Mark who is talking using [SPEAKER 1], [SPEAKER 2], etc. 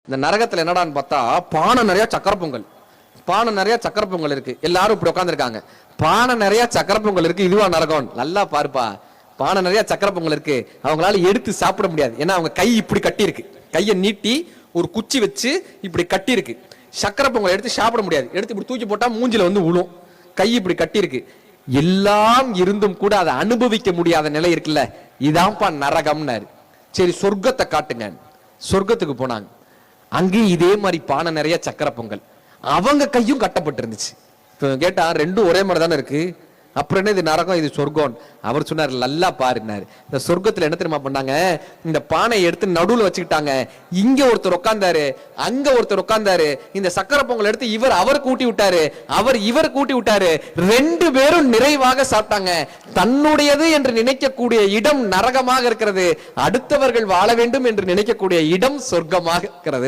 [SPEAKER 1] இந்த நரகத்துல என்னடான்னு பார்த்தா பானை நிறைய சக்கரை பொங்கல், பானை நிறைய சக்கரை பொங்கல் இருக்கு. எல்லாரும் இப்படி உட்காந்துருக்காங்க. பானை நிறைய சக்கரை பொங்கல் இருக்கு, இதுவா நரகம்? நல்லா பாருப்பா, பானை நிறைய சக்கரை பொங்கல் இருக்கு. அவங்களால எடுத்து சாப்பிட முடியாது. ஏன்னா அவங்க கை இப்படி கட்டி இருக்கு, கையை நீட்டி ஒரு குச்சி வச்சு இப்படி கட்டி இருக்கு. சக்கரை பொங்கல் எடுத்து சாப்பிட முடியாது. எடுத்து இப்படி தூக்கி போட்டா மூஞ்சில வந்து விழும். கை இப்படி கட்டி இருக்கு. எல்லாம் இருந்தும் கூட அதை அனுபவிக்க முடியாத நிலை இருக்குல்ல, இதான்ப்பா நரகம்னாரு. சரி சொர்க்கத்தை காட்டுங்க. சொர்க்கத்துக்கு போனாங்க. அங்கேயும் இதே மாதிரி பானை நிறைய சக்கரை பொங்கல், அவங்க கையும் கட்டப்பட்டு இருந்துச்சு. கேட்டா ரெண்டும் ஒரே மாதிரி தானே இருக்கு, அப்புறம் என்ன இது நரகம் இது சொர்க்கம்? அவர் சொன்னார் நல்லா பாருன்னாரு. இந்த சொர்க்கத்துல என்ன தெரியுமா பண்ணாங்க, இந்த பானையை எடுத்து நடுவுல வச்சுக்கிட்டாங்க. இங்க ஒருத்தர் உட்கார்ந்தாரு, அங்க ஒருத்தர் உட்கார்ந்தாரு. இந்த சக்கரை பொங்கல் எடுத்து அவர் கூட்டி விட்டாரு, இவர் கூட்டி விட்டாரு. ரெண்டு பேரும் நிறைவாக சாப்பிட்டாங்க. தன்னுடையது என்று நினைக்கக்கூடிய இடம் நரகமாக இருக்கிறது, அடுத்தவர்கள் வாழ வேண்டும் என்று நினைக்கக்கூடிய இடம் சொர்க்கமாக இருக்கிறது.